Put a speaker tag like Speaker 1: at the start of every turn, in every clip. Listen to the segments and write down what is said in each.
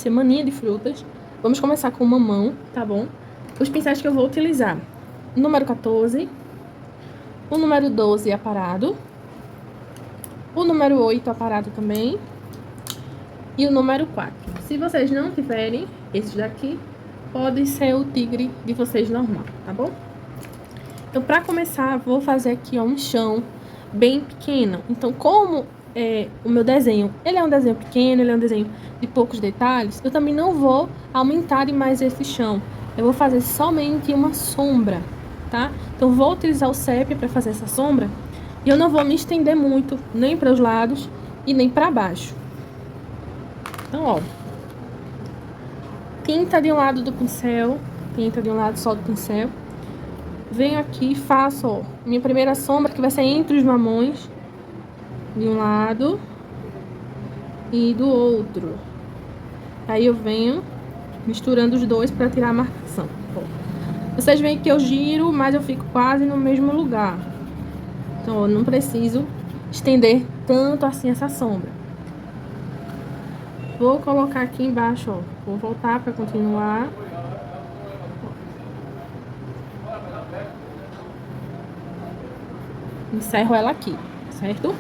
Speaker 1: Semaninha de frutas. Vamos começar com mamão, tá bom? Os pincéis que eu vou utilizar: o número 14, o número 12 aparado, o número 8 aparado também e o número 4. Se vocês não tiverem esses daqui, pode ser o tigre de vocês normal, tá bom? Então, pra começar, vou fazer aqui, ó, um chão bem pequeno. Então, como o meu desenho, ele é um desenho pequeno, ele é um desenho de poucos detalhes, eu também não vou aumentar demais esse chão. Eu vou fazer somente uma sombra, tá? Então, vou utilizar o sépia para fazer essa sombra. E eu não vou me estender muito, nem para os lados e nem para baixo. Então, ó. Tinta de um lado do pincel, tinta de um lado só do pincel. Venho aqui e faço, ó, minha primeira sombra, que vai ser entre os mamões, de um lado e do outro. Aí eu venho misturando os dois para tirar a marcação. Ó. Vocês veem que eu giro, mas eu fico quase no mesmo lugar. Então, ó, não preciso estender tanto assim essa sombra. Vou colocar aqui embaixo, ó. Vou voltar para continuar. Encerro ela aqui, certo?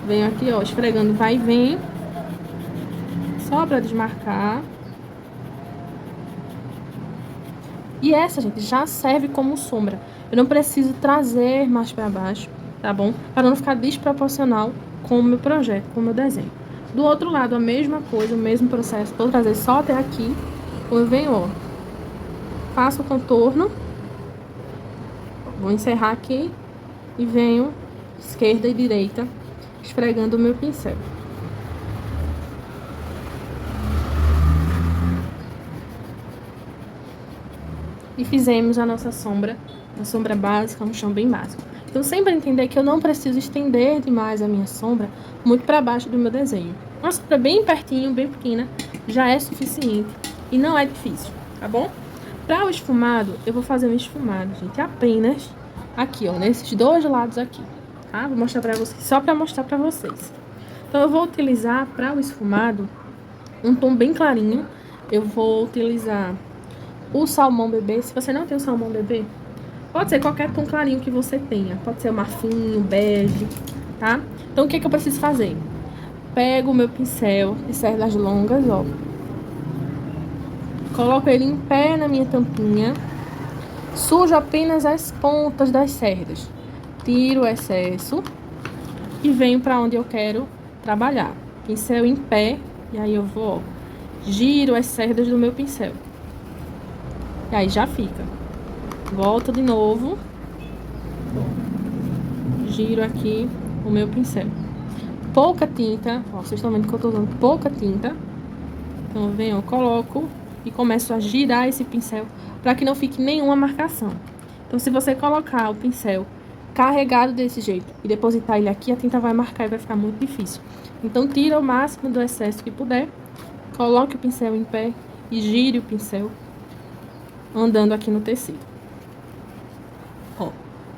Speaker 1: Venho aqui, ó, esfregando vai e vem. Só pra desmarcar. E essa, gente, já serve como sombra. Eu não preciso trazer mais pra baixo, tá bom? Para não ficar desproporcional com o meu projeto, com o meu desenho. Do outro lado, a mesma coisa, o mesmo processo. Vou trazer só até aqui. Eu venho, ó. Faço o contorno. Vou encerrar aqui. E venho esquerda e direita, esfregando o meu pincel. E fizemos a nossa sombra, uma sombra básica, um chão bem básico. Então, sempre entender que eu não preciso estender demais a minha sombra muito para baixo do meu desenho. Uma sombra bem pertinho, bem pequena, já é suficiente e não é difícil, tá bom? Para o esfumado, eu vou fazer um esfumado, gente, apenas aqui, ó, nesses dois lados aqui, tá? Vou mostrar pra vocês, só pra mostrar pra vocês. Então, eu vou utilizar para o esfumado um tom bem clarinho. Eu vou utilizar o salmão bebê. Se você não tem o salmão bebê, pode ser qualquer tom clarinho que você tenha. Pode ser o marfim, o bege, tá? Então, o que é que eu preciso fazer? Pego o meu pincel de cerdas longas, ó. Coloco ele em pé na minha tampinha. Sujo apenas as pontas das cerdas. Tiro o excesso e venho para onde eu quero trabalhar. Pincel em pé, e aí eu vou, ó, giro as cerdas do meu pincel. E aí já fica. Volto de novo. Giro aqui o meu pincel. Pouca tinta, ó, vocês estão vendo que eu tô usando pouca tinta. Então eu venho, eu coloco e começo a girar esse pincel para que não fique nenhuma marcação. Então, se você colocar o pincel carregado desse jeito e depositar ele aqui, a tinta vai marcar e vai ficar muito difícil. Então, tira o máximo do excesso que puder, coloque o pincel em pé e gire o pincel andando aqui no tecido. Ó,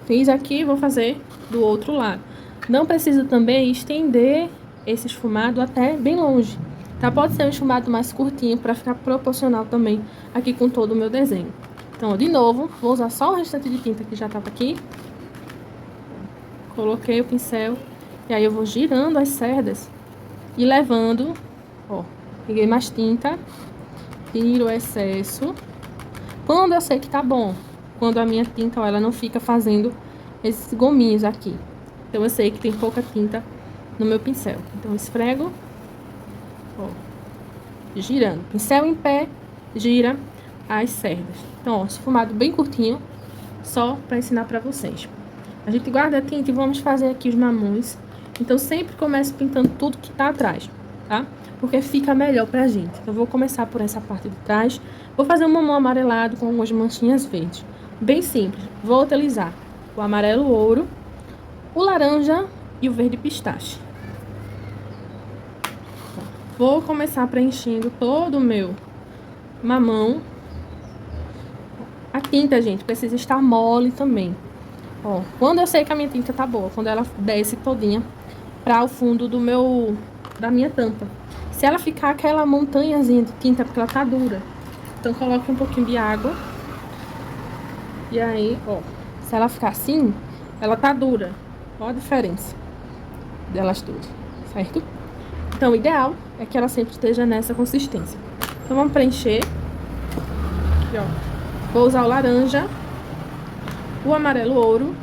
Speaker 1: fiz aqui, vou fazer do outro lado. Não preciso também estender esse esfumado até bem longe, tá? Pode ser um esfumado mais curtinho para ficar proporcional também aqui com todo o meu desenho. Então, ó, de novo, vou usar só o restante de tinta que já tava aqui. Coloquei o pincel e aí eu vou girando as cerdas e levando, ó, peguei mais tinta, tiro o excesso. Quando eu sei que tá bom, quando a minha tinta, ó, ela não fica fazendo esses gominhos aqui. Então, eu sei que tem pouca tinta no meu pincel. Então, esfrego, ó, girando. Pincel em pé, gira as cerdas. Então, ó, esfumado bem curtinho, só pra ensinar pra vocês. A gente guarda a tinta e vamos fazer aqui os mamões. Então, sempre começo pintando tudo que tá atrás, tá? Porque fica melhor pra gente. Então, eu vou começar por essa parte de trás. Vou fazer um mamão amarelado com algumas manchinhas verdes. Bem simples. Vou utilizar o amarelo ouro, o laranja e o verde pistache. Vou começar preenchendo todo o meu mamão. A tinta, gente, precisa estar mole também. Ó, quando eu sei que a minha tinta tá boa, quando ela desce todinha para o fundo da minha tampa. Se ela ficar aquela montanhazinha de tinta, porque ela tá dura, então coloque um pouquinho de água. E aí, ó, se ela ficar assim, ela tá dura. Ó a diferença delas duas, certo? Então, o ideal é que ela sempre esteja nessa consistência. Então, vamos preencher. Aqui, ó. Vou usar o laranja, o amarelo ouro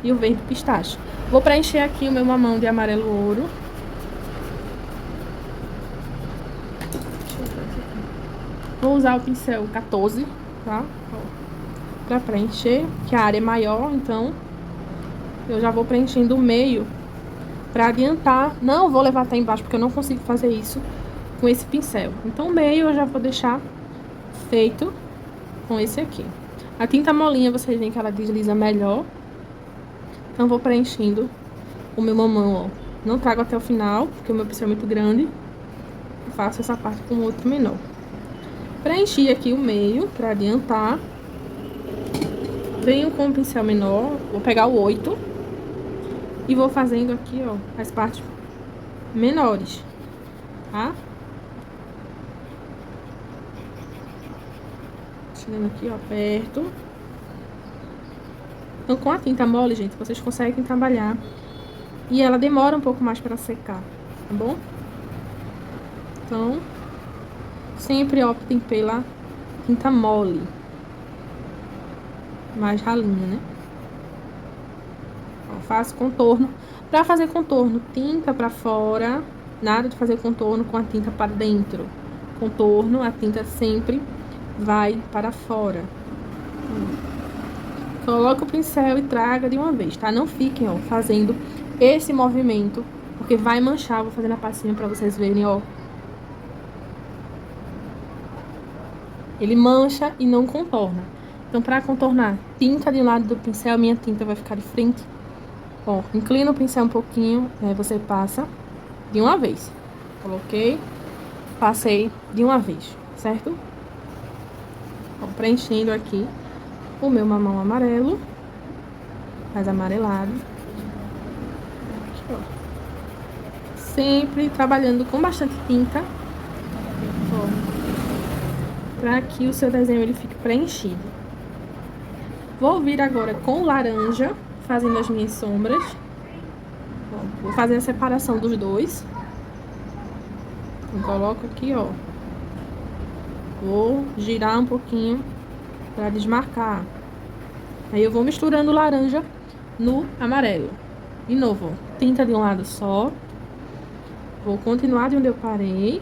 Speaker 1: e o verde pistache. Vou preencher aqui o meu mamão de amarelo ouro. Vou usar o pincel 14, tá? Pra preencher, que a área é maior, então eu já vou preenchendo o meio pra adiantar. Não vou levar até embaixo, porque eu não consigo fazer isso com esse pincel. Então, o meio eu já vou deixar feito com esse aqui. A tinta molinha, vocês veem que ela desliza melhor. Então, vou preenchendo o meu mamão, ó. Não trago até o final, porque o meu pincel é muito grande. Eu faço essa parte com outro menor. Preenchi aqui o meio, pra adiantar. Venho com o pincel menor, vou pegar o 8. E vou fazendo aqui, ó, as partes menores, tá? Chegando aqui, ó, perto. Então, com a tinta mole, gente, vocês conseguem trabalhar. E ela demora um pouco mais pra secar, tá bom? Então, sempre optem pela tinta mole. Mais ralinha, né? Ó, faço contorno. Pra fazer contorno, tinta pra fora. Nada de fazer contorno com a tinta para dentro. Contorno, a tinta sempre vai para fora. Coloca o pincel e traga de uma vez, tá? Não fiquem, ó, fazendo esse movimento, porque vai manchar. Vou fazer na passinha pra vocês verem, ó. Ele mancha e não contorna. Então, pra contornar, tinta de um lado do pincel, minha tinta vai ficar de frente. Ó, inclina o pincel um pouquinho, aí você passa de uma vez. Coloquei, passei de uma vez, certo? Ó, preenchendo aqui o meu mamão amarelo, mais amarelado. Aqui, ó. Sempre trabalhando com bastante tinta, ó, para que o seu desenho ele fique preenchido. Vou vir agora com laranja, fazendo as minhas sombras. Ó, vou fazer a separação dos dois. Eu coloco aqui, ó. Vou girar um pouquinho para desmarcar. Aí eu vou misturando o laranja no amarelo. De novo, ó, tinta de um lado só. Vou continuar de onde eu parei.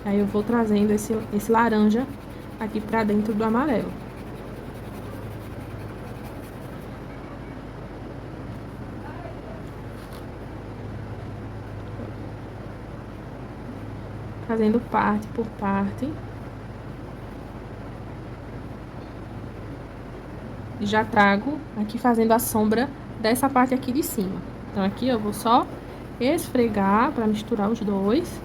Speaker 1: Aí eu vou trazendo esse laranja aqui pra dentro do amarelo. Fazendo parte por parte. E já trago aqui fazendo a sombra dessa parte aqui de cima. Então, aqui eu vou só esfregar pra misturar os dois.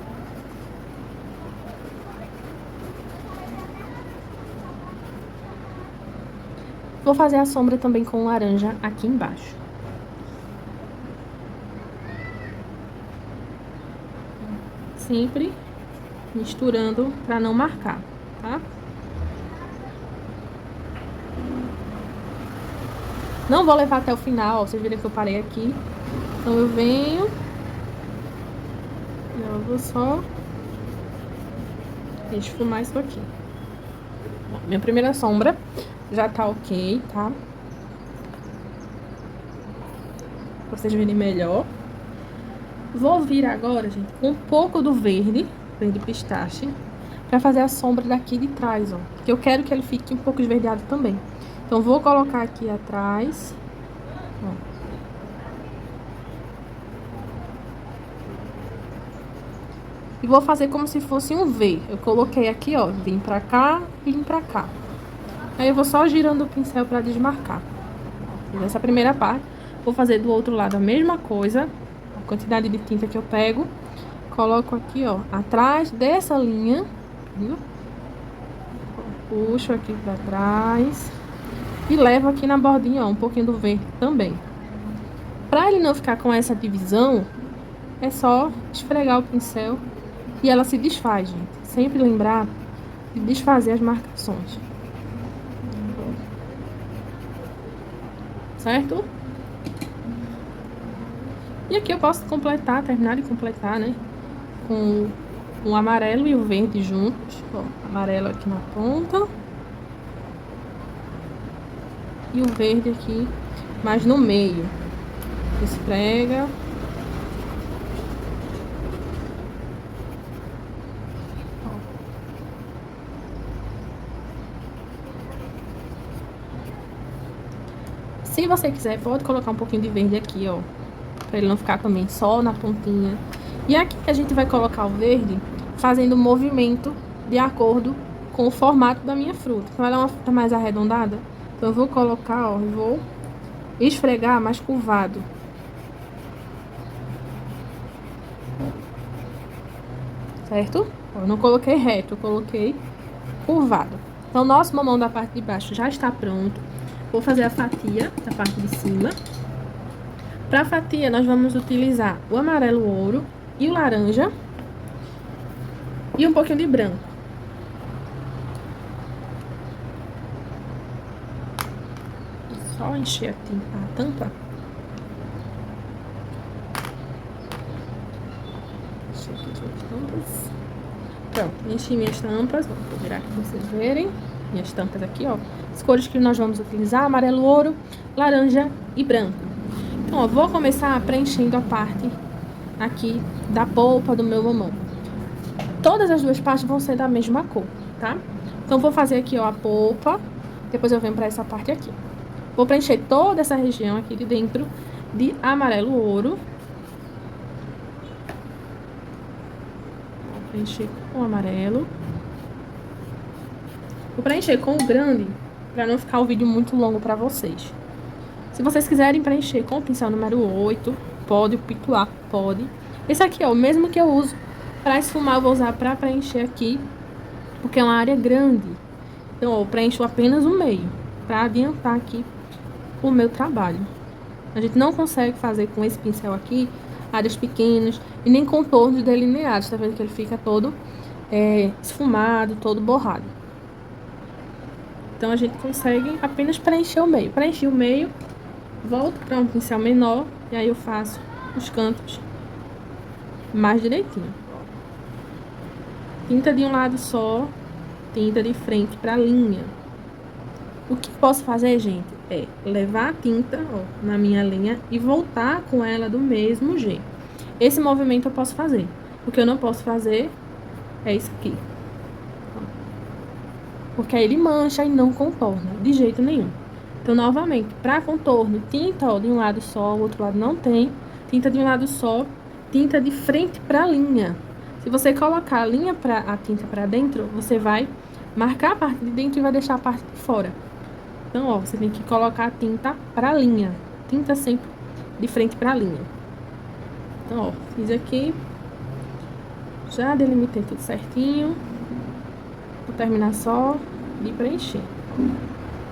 Speaker 1: Vou fazer a sombra também com laranja aqui embaixo. Sempre misturando pra não marcar, tá? Não vou levar até o final, vocês viram que eu parei aqui. Então, eu venho. Eu vou só esfumar isso aqui. Bom, minha primeira sombra já tá ok, tá? Pra vocês verem melhor. Vou vir agora, gente, com um pouco do verde pistache, pra fazer a sombra daqui de trás, ó. Porque eu quero que ele fique um pouco esverdeado também. Então, vou colocar aqui atrás, ó. E vou fazer como se fosse um V. Eu coloquei aqui, ó, vim pra cá e vim pra cá. Aí, eu vou só girando o pincel pra desmarcar. Fiz essa primeira parte. Vou fazer do outro lado a mesma coisa. A quantidade de tinta que eu pego. Coloco aqui, ó, atrás dessa linha, viu? Puxo aqui pra trás. E levo aqui na bordinha, ó, um pouquinho do verde também. Pra ele não ficar com essa divisão, é só esfregar o pincel e ela se desfaz, gente. Sempre lembrar de desfazer as marcações. Certo? E aqui eu posso completar, terminar de completar, né? Com o amarelo e o verde juntos. Ó, amarelo aqui na ponta. E o verde aqui, mais no meio. Esfrega. Se você quiser, pode colocar um pouquinho de verde aqui, ó. Pra ele não ficar também só na pontinha. E aqui a gente vai colocar o verde fazendo o movimento de acordo com o formato da minha fruta. Então, ela é uma fruta mais arredondada. Então, eu vou colocar, ó, vou esfregar mais curvado. Certo? Ó, eu não coloquei reto, eu coloquei curvado. Então, nosso mamão da parte de baixo já está pronto. Vou fazer a fatia da parte de cima. Para a fatia, nós vamos utilizar o amarelo ouro e o laranja. E um pouquinho de branco. Só encher a tampa. Encher aqui as minhas tampas. Pronto, enchi minhas tampas. Vou virar aqui para vocês verem. Minhas tampas aqui, ó. As cores que nós vamos utilizar: amarelo, ouro, laranja e branco. Então, ó, vou começar preenchendo a parte aqui da polpa do meu mamão. Todas as duas partes vão ser da mesma cor, tá? Então, vou fazer aqui, ó, a polpa. Depois eu venho pra essa parte aqui. Vou preencher toda essa região aqui de dentro de amarelo ouro. Vou preencher com o amarelo. Vou preencher com o grande, pra não ficar o vídeo muito longo pra vocês. Se vocês quiserem preencher com o pincel número 8, pode, o picuar, pode. Esse aqui é o mesmo que eu uso pra esfumar, eu vou usar pra preencher aqui, porque é uma área grande. Então, ó, eu preencho apenas o meio, pra adiantar aqui o meu trabalho. A gente não consegue fazer com esse pincel aqui áreas pequenas e nem contornos delineados, tá vendo que ele fica todo esfumado, todo borrado. Então, a gente consegue apenas preencher o meio. Preenchi o meio, volto para um pincel menor e aí eu faço os cantos mais direitinho. Tinta de um lado só, tinta de frente para a linha. O que posso fazer, gente, é levar a tinta, ó, na minha linha e voltar com ela do mesmo jeito. Esse movimento eu posso fazer. O que eu não posso fazer é isso aqui. Porque aí ele mancha e não contorna, de jeito nenhum. Então, novamente, para contorno, tinta, ó, de um lado só, o outro lado não tem. Tinta de um lado só, tinta de frente para a linha. Se você colocar a tinta para dentro, você vai marcar a parte de dentro e vai deixar a parte de fora. Então, ó, você tem que colocar a tinta para a linha. Tinta sempre de frente para a linha. Então, ó, fiz aqui. Já delimitei tudo certinho. Vou terminar só de preencher.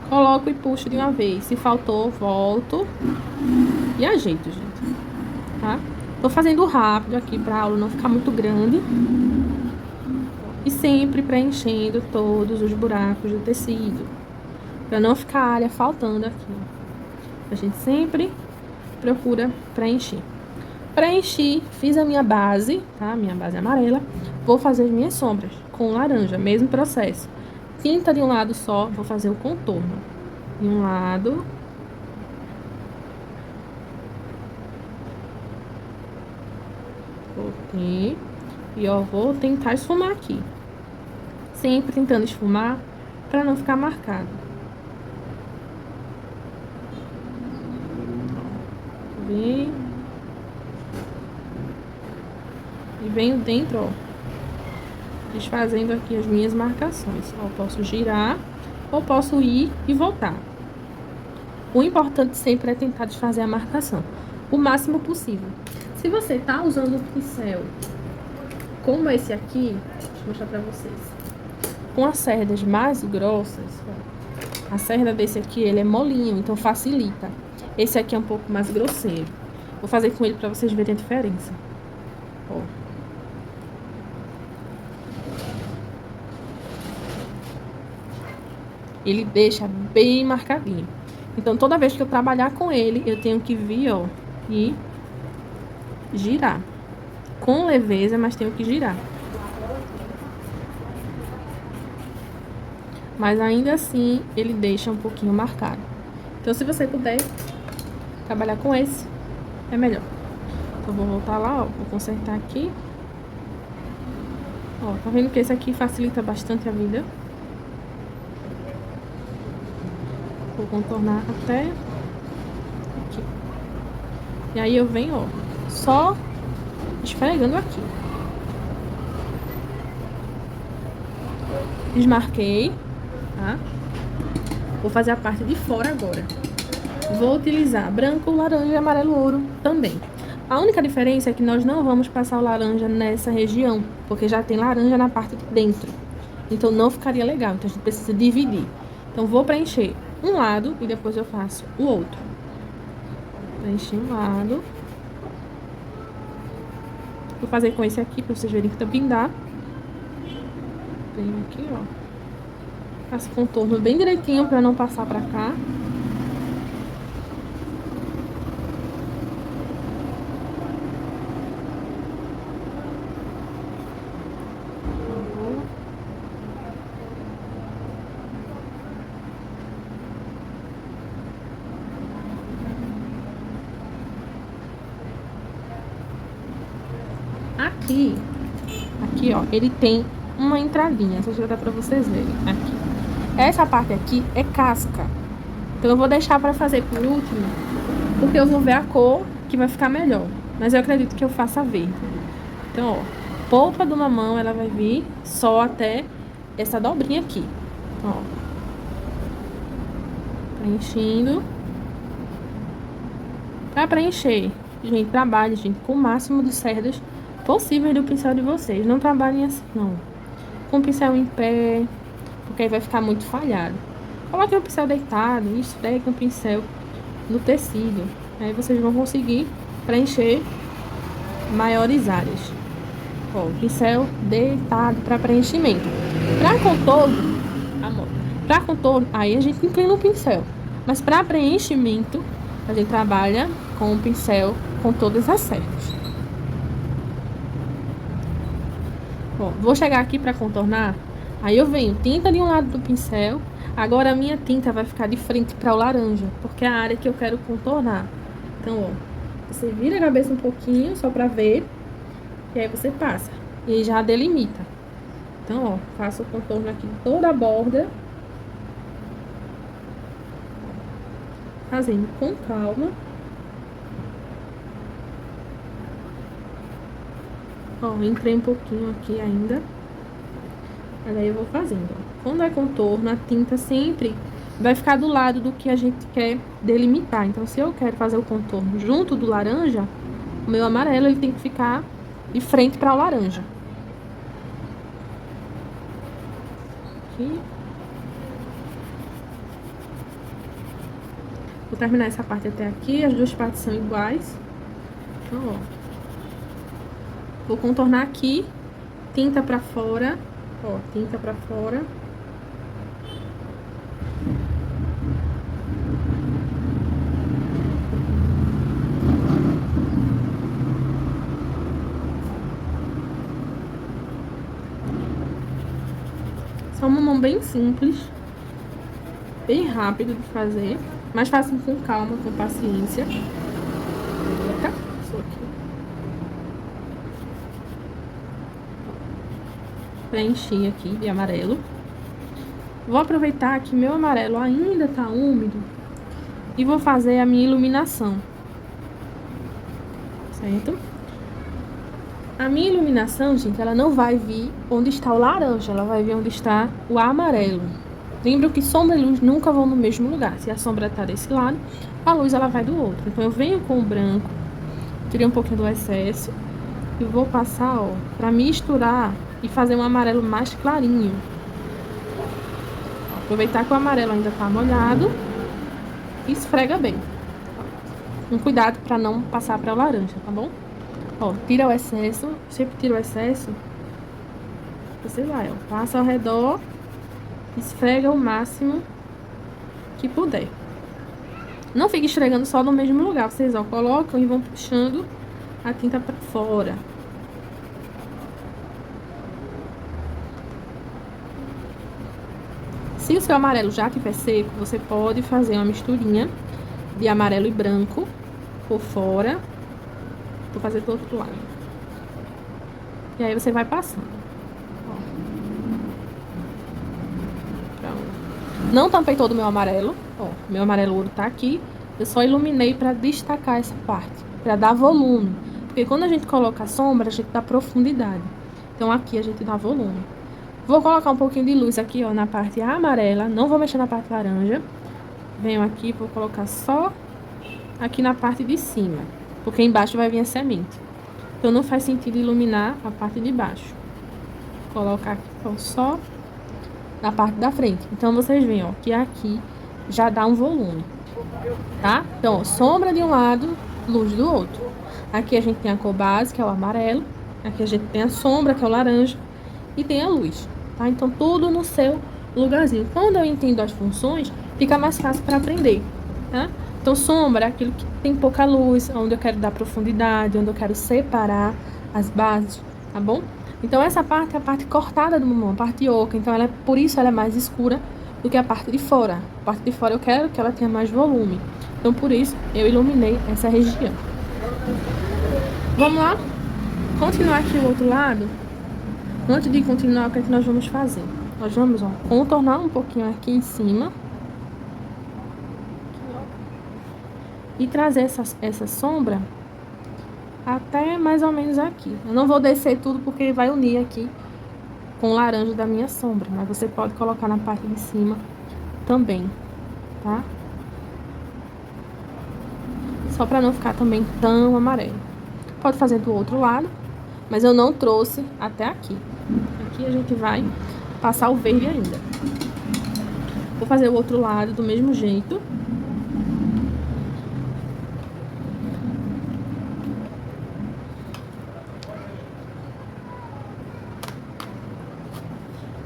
Speaker 1: Coloco e puxo de uma vez. Se faltou, volto e ajeito, gente. Tá? Tô fazendo rápido aqui pra aula não ficar muito grande. E sempre preenchendo todos os buracos do tecido. Pra não ficar a área faltando aqui. A gente sempre procura preencher. Preenchi, fiz a minha base, tá? Minha base amarela. Vou fazer as minhas sombras com laranja, mesmo processo. Tinta de um lado só, vou fazer o contorno. De um lado. Coloquei. E ó, vou tentar esfumar aqui. Sempre tentando esfumar pra não ficar marcado. Vem. E venho dentro, ó, desfazendo aqui as minhas marcações. Ó, posso girar ou posso ir e voltar. O importante sempre é tentar desfazer a marcação o máximo possível. Se você tá usando um pincel como esse aqui, deixa eu mostrar pra vocês, com as cerdas mais grossas, ó, a cerda desse aqui, ele é molinho, então facilita. Esse aqui é um pouco mais grosseiro. Vou fazer com ele pra vocês verem a diferença. Ó. Ele deixa bem marcadinho. Então, toda vez que eu trabalhar com ele, eu tenho que vir, ó, e girar. Com leveza, mas tenho que girar. Mas ainda assim, ele deixa um pouquinho marcado. Então, se você puder trabalhar com esse, é melhor. Então, vou voltar lá, ó, vou consertar aqui. Ó, tá vendo que esse aqui facilita bastante a vida? Vou contornar até aqui. E aí eu venho, ó, só esfregando aqui. Desmarquei, tá? Vou fazer a parte de fora agora. Vou utilizar branco, laranja e amarelo ouro também. A única diferença é que nós não vamos passar o laranja nessa região, porque já tem laranja na parte de dentro. Então não ficaria legal, então a gente precisa dividir. Então vou preencher um lado e depois eu faço o outro. Preenchi um lado. Vou fazer com esse aqui pra vocês verem que também dá. Venho aqui, ó. Faço contorno bem direitinho pra não passar pra cá. Aqui, ó, ele tem uma entradinha, deixa eu dar pra vocês verem, aqui. Essa parte aqui é casca, então eu vou deixar pra fazer por último, porque eu vou ver a cor que vai ficar melhor, mas eu acredito que eu faça verde. Então, ó, polpa do mamão, ela vai vir só até essa dobrinha aqui, ó, preenchendo. Pra preencher, gente, trabalhe, gente, com o máximo de cerdas possíveis do pincel de vocês. Não trabalhem assim, não. Com o pincel em pé, porque aí vai ficar muito falhado. Coloque o pincel deitado e esfregue o pincel no tecido. Aí vocês vão conseguir preencher maiores áreas. Ó, pincel deitado para preenchimento. Para contorno, amor, para contorno, aí a gente inclina o pincel. Mas para preenchimento, a gente trabalha com o pincel com todas as cerdas. Bom, vou chegar aqui para contornar, aí eu venho tinta de um lado do pincel, agora a minha tinta vai ficar de frente para o laranja, porque é a área que eu quero contornar. Então, ó, você vira a cabeça um pouquinho, só para ver, e aí você passa, e já delimita. Então, ó, faço o contorno aqui de toda a borda, fazendo com calma. Ó, entrei um pouquinho aqui ainda. Mas aí eu vou fazendo, ó. Quando é contorno, a tinta sempre vai ficar do lado do que a gente quer delimitar. Então, se eu quero fazer o contorno junto do laranja, o meu amarelo, ele tem que ficar de frente para o laranja. Aqui. Vou terminar essa parte até aqui. As duas partes são iguais. Então, ó. Vou contornar aqui, tinta pra fora, ó, tinta pra fora. Só uma mão bem simples, bem rápido de fazer, mas façam com calma, com paciência. Eita, isso aqui. Preenchi aqui de amarelo. Vou aproveitar que meu amarelo ainda tá úmido e vou fazer a minha iluminação, certo? A minha iluminação, gente, ela não vai vir onde está o laranja, ela vai vir onde está o amarelo. Lembra que sombra e luz nunca vão no mesmo lugar. Se a sombra tá desse lado, a luz ela vai do outro. Então eu venho com o branco, tirei um pouquinho do excesso e vou passar, ó, pra misturar e fazer um amarelo mais clarinho. Aproveitar que o amarelo ainda tá molhado e esfrega bem. Com cuidado pra não passar pra laranja, tá bom? Ó, tira o excesso, sempre tira o excesso. Você vai, ó, passa ao redor, esfrega o máximo que puder. Não fique esfregando só no mesmo lugar, vocês, ó, colocam e vão puxando a tinta pra fora. Se o seu amarelo já estiver seco, você pode fazer uma misturinha de amarelo e branco por fora. Vou fazer do outro lado. E aí você vai passando. Ó. Pronto. Não tampei todo o meu amarelo. Ó, meu amarelo ouro tá aqui. Eu só iluminei pra destacar essa parte, pra dar volume. Porque quando a gente coloca a sombra, a gente dá profundidade. Então aqui a gente dá volume. Vou colocar um pouquinho de luz aqui, ó, na parte amarela. Não vou mexer na parte laranja. Venho aqui, vou colocar só aqui na parte de cima. Porque embaixo vai vir a semente. Então, não faz sentido iluminar a parte de baixo. Vou colocar aqui, ó, só na parte da frente. Então, vocês veem, ó, que aqui já dá um volume, tá? Então, ó, sombra de um lado, luz do outro. Aqui a gente tem a cor base, que é o amarelo. Aqui a gente tem a sombra, que é o laranja. E tem a luz, tá? Então, tudo no seu lugarzinho. Quando eu entendo as funções, fica mais fácil para aprender, tá? Então, sombra é aquilo que tem pouca luz, onde eu quero dar profundidade, onde eu quero separar as bases, tá bom? Então, essa parte é a parte cortada do mamão, a parte oca. Então, por isso ela é mais escura do que a parte de fora. A parte de fora eu quero que ela tenha mais volume. Então, por isso, eu iluminei essa região. Vamos lá? Continuar aqui o outro lado. Antes de continuar, o que é que nós vamos fazer? Nós vamos, ó, contornar um pouquinho aqui em cima. E trazer essa sombra até mais ou menos aqui. Eu não vou descer tudo porque vai unir aqui com o laranja da minha sombra. Mas você pode colocar na parte de cima também, tá? Só pra não ficar também tão amarelo. Pode fazer do outro lado, mas eu não trouxe até aqui. Aqui a gente vai passar o verde ainda. Vou fazer o outro lado do mesmo jeito.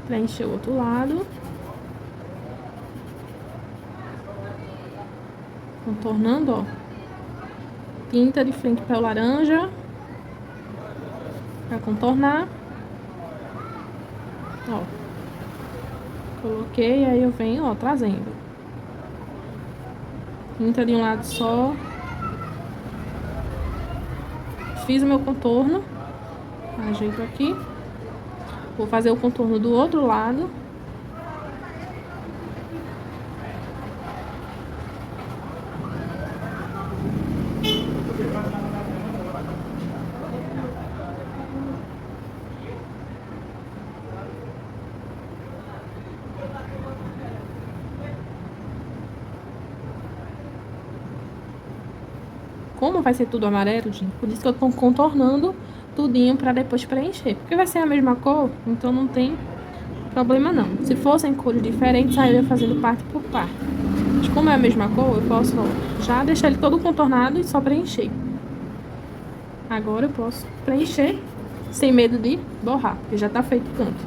Speaker 1: Preencher o outro lado. Contornando, ó. Tinta de frente para o laranja. Pra contornar. Ó. Coloquei, aí eu venho, ó, trazendo. Tinta de um lado só. Fiz o meu contorno. Ajeito aqui. Vou fazer o contorno do outro lado. Como vai ser tudo amarelo, gente, por isso que eu tô contornando tudinho pra depois preencher. Porque vai ser a mesma cor, então não tem problema não. Se fossem cores diferentes, aí eu ia fazendo parte por parte. Mas como é a mesma cor, eu posso, ó, já deixar ele todo contornado e só preencher. Agora eu posso preencher sem medo de borrar, porque já tá feito o canto.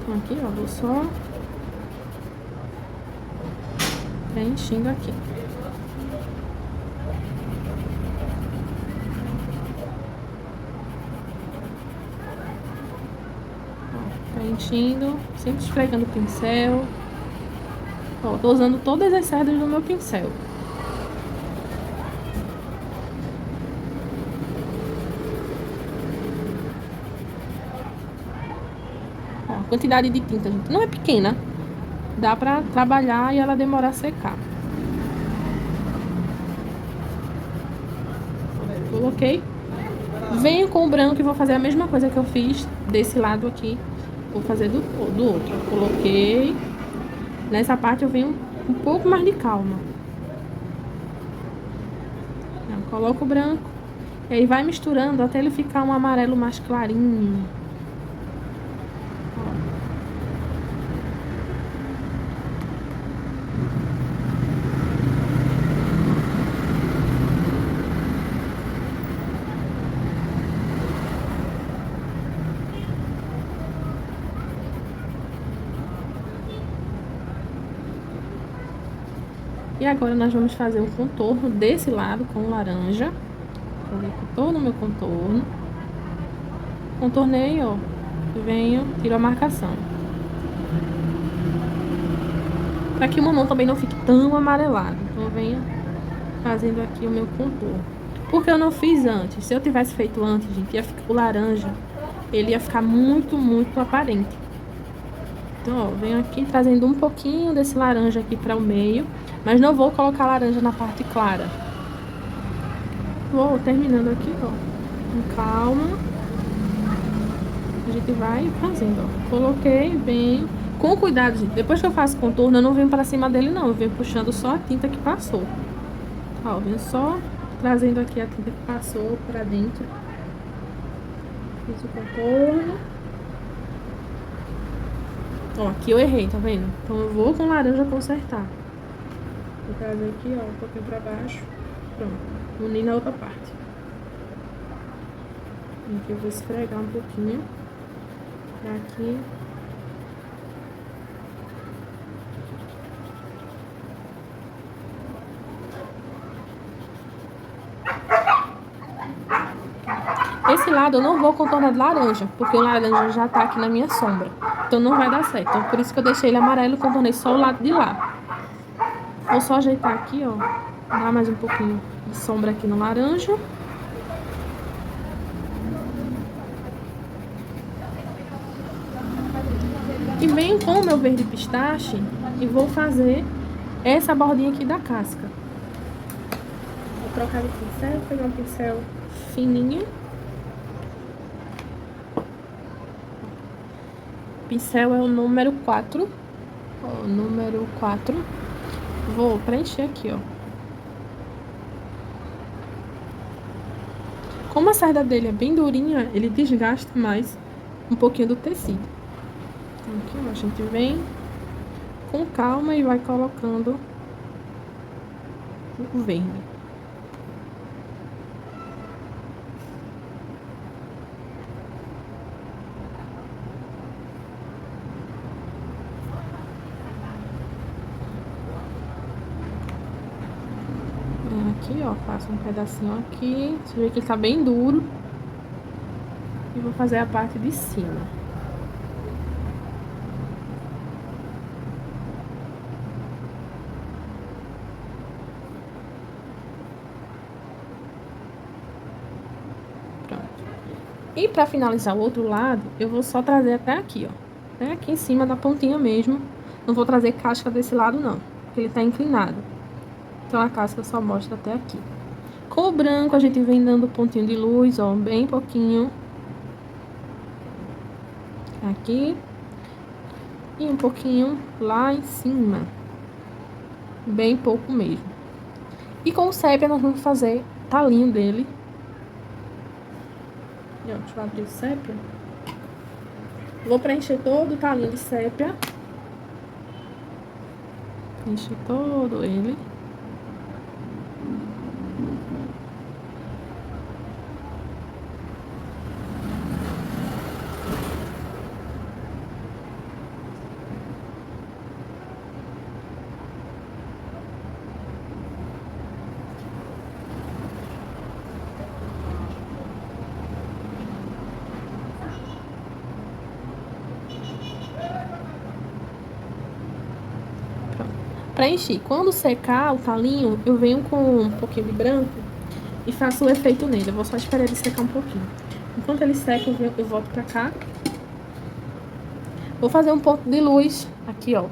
Speaker 1: Então aqui, ó, vou só preenchendo aqui. Preenchendo, sempre esfregando o pincel. Ó, tô usando todas as cerdas do meu pincel. Ó, a quantidade de tinta, gente, não é pequena. Dá pra trabalhar e ela demorar a secar. Coloquei. Venho com o branco e vou fazer a mesma coisa que eu fiz desse lado aqui. Vou fazer do outro. Coloquei. Nessa parte eu venho um pouco mais de calma. Eu coloco o branco. E aí vai misturando até ele ficar um amarelo mais clarinho. E agora nós vamos fazer um contorno desse lado com laranja. Vou fazer todo o meu contorno. Contornei, ó. Venho, tiro a marcação. Para que o mamão também não fique tão amarelado. Então eu venho fazendo aqui o meu contorno. Porque eu não fiz antes. Se eu tivesse feito antes, gente, ia ficar o laranja. Ele ia ficar muito, muito aparente. Então, ó, venho aqui trazendo um pouquinho desse laranja aqui para o meio. Mas não vou colocar laranja na parte clara. Vou terminando aqui, ó. Com calma. A gente vai fazendo, ó. Coloquei, venho. Com cuidado, gente. Depois que eu faço contorno, eu não venho para cima dele, não. Eu venho puxando só a tinta que passou. Ó, venho só trazendo aqui a tinta que passou para dentro. Fiz o contorno. Ó, aqui eu errei, tá vendo? Então eu vou com laranja consertar. Vou trazer aqui, ó, um pouquinho pra baixo. Pronto. Unir na outra parte. Aqui eu vou esfregar um pouquinho. Aqui. Esse lado eu não vou contornar de laranja, porque o laranja já tá aqui na minha sombra. Então não vai dar certo. Então por isso que eu deixei ele amarelo e contornei só o lado de lá. Vou só ajeitar aqui, ó. Dar mais um pouquinho de sombra aqui no laranja. E venho com o meu verde pistache e vou fazer essa bordinha aqui da casca. Vou trocar de pincel, pegar um pincel fininho. O pincel é o número 4. Ó, número 4. Vou preencher aqui, ó. Como a cerda dele é bem durinha, ele desgasta mais um pouquinho do tecido. Então aqui, ó, a gente vem com calma e vai colocando o verde. Aqui, ó, faço um pedacinho aqui. Você vê que ele tá bem duro. E vou fazer a parte de cima. Pronto. E pra finalizar o outro lado, eu vou só trazer até aqui, ó. Até aqui em cima da pontinha mesmo. Não vou trazer casca desse lado, não. Porque ele tá inclinado. Então a casca só mostra até aqui. Com o branco a gente vem dando pontinho de luz, ó, bem pouquinho. Aqui. E um pouquinho lá em cima. Bem pouco mesmo. E com o sépia nós vamos fazer o talinho dele. E, ó, deixa eu abrir o sépia. Vou preencher todo o talinho de sépia. Preencher todo ele. Preenchi. Quando secar o talinho, eu venho com um pouquinho de branco e faço o efeito nele. Eu vou só esperar ele secar um pouquinho. Enquanto ele seca, eu volto pra cá. Vou fazer um ponto de luz aqui, ó.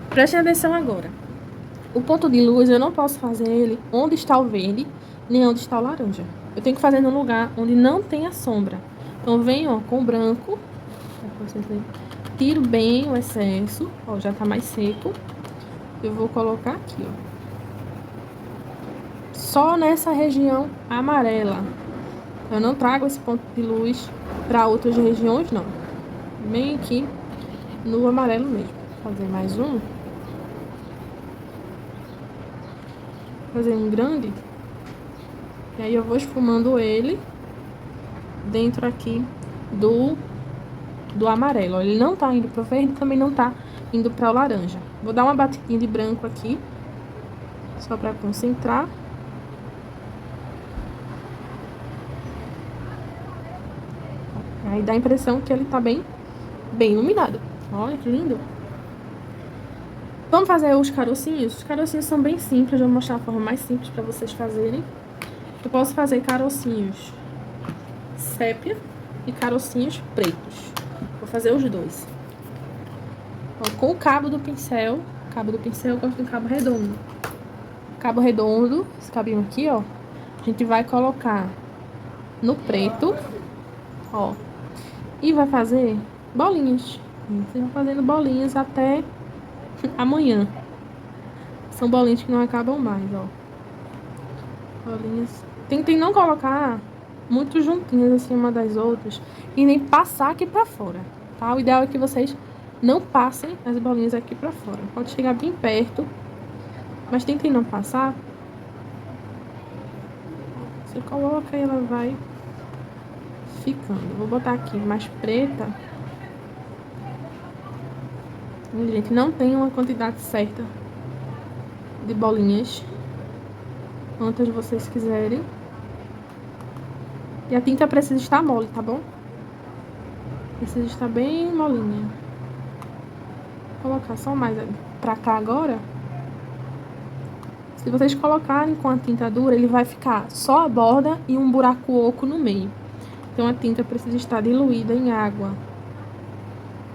Speaker 1: Prestem atenção agora. O ponto de luz, eu não posso fazer ele onde está o verde, nem onde está o laranja. Eu tenho que fazer num lugar onde não tem a sombra. Então, venho, ó, com o branco. Tiro bem o excesso. Ó, já tá mais seco. Eu vou colocar aqui, ó. Só nessa região amarela. Eu não trago esse ponto de luz para outras regiões, não. Bem aqui no amarelo mesmo. Vou fazer mais um. Vou fazer um grande. E aí eu vou esfumando ele dentro aqui do amarelo. Ele não tá indo pro verde, também não tá indo para o laranja. Vou dar uma batidinha de branco aqui. Só pra concentrar. Aí dá a impressão que ele tá bem iluminado. Olha que lindo. Vamos fazer os carocinhos? Os carocinhos são bem simples, eu vou mostrar a forma mais simples pra vocês fazerem. Eu posso fazer carocinhos sépia e carocinhos pretos. Vou fazer os dois. Ó, com o cabo do pincel eu gosto do cabo redondo. Cabo redondo, esse cabinho aqui, ó, a gente vai colocar no preto, ó, e vai fazer bolinhas. Vocês vão fazendo bolinhas até amanhã. São bolinhas que não acabam mais, ó. Bolinhas. Tentem não colocar muito juntinhas assim uma das outras e nem passar aqui pra fora, tá? O ideal é que vocês não passem as bolinhas aqui pra fora. Pode chegar bem perto, mas tentem não passar. Você coloca e ela vai ficando. Vou botar aqui mais preta. Gente, não tem uma quantidade certa de bolinhas. Quantas vocês quiserem. E a tinta precisa estar mole, tá bom? Precisa estar bem molinha. Vou colocar só mais pra cá agora. Se vocês colocarem com a tinta dura, ele vai ficar só a borda e um buraco oco no meio. Então a tinta precisa estar diluída em água.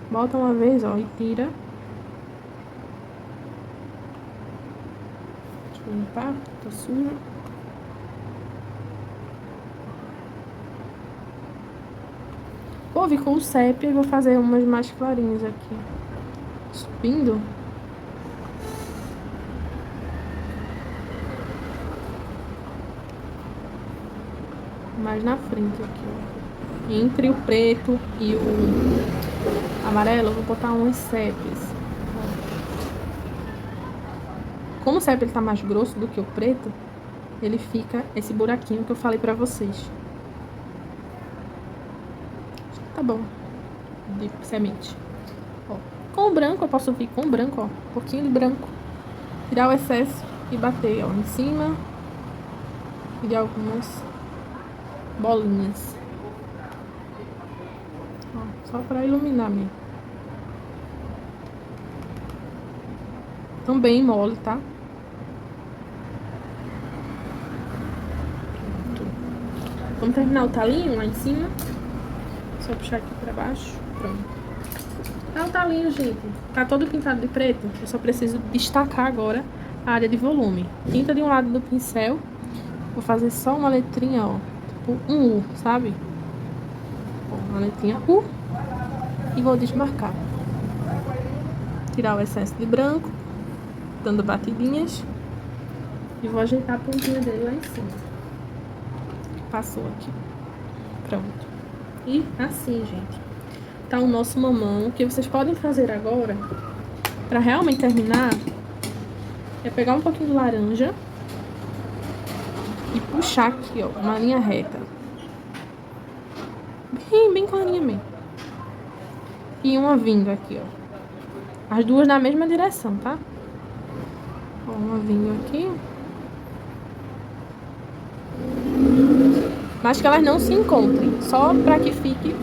Speaker 1: Bota uma vez, ó, e tira. Deixa eu limpar, tá sujo. Vou vir com o sépia e vou fazer umas mais clarinhas aqui. Subindo. Mais na frente aqui, ó. Entre o preto e o amarelo, eu vou botar umas sépias. Como o sépia ele tá mais grosso do que o preto, ele fica esse buraquinho que eu falei pra vocês. Tá bom. De semente. Ó. Com o branco, eu posso vir com o branco, ó. Um pouquinho de branco. Tirar o excesso e bater, ó, em cima. E de algumas bolinhas. Ó, só pra iluminar mesmo. Tão bem mole, tá? Vamos terminar o talinho lá em cima. Só puxar aqui pra baixo. Pronto. Tá o talinho, gente. Tá todo pintado de preto. Eu só preciso destacar agora a área de volume. Tinta de um lado do pincel. Vou fazer só uma letrinha, ó. Tipo um U, sabe? Ó, uma letrinha U. E vou desmarcar. Tirar o excesso de branco. Dando batidinhas. E vou ajeitar a pontinha dele lá em cima. Passou aqui. Pronto. E assim, gente, tá o nosso mamão. O que vocês podem fazer agora, pra realmente terminar, é pegar um pouquinho de laranja e puxar aqui, ó, uma linha reta. Bem clarinha mesmo. E uma vindo aqui, ó. As duas na mesma direção, tá? Ó, uma vindo aqui. Mas que elas não se encontrem, só pra que fique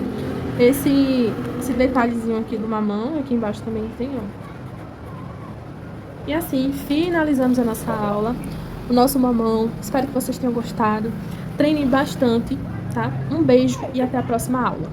Speaker 1: esse detalhezinho aqui do mamão. Aqui embaixo também tem, ó. E assim, finalizamos a nossa aula, o nosso mamão. Espero que vocês tenham gostado. Treinem bastante, tá? Um beijo e até a próxima aula.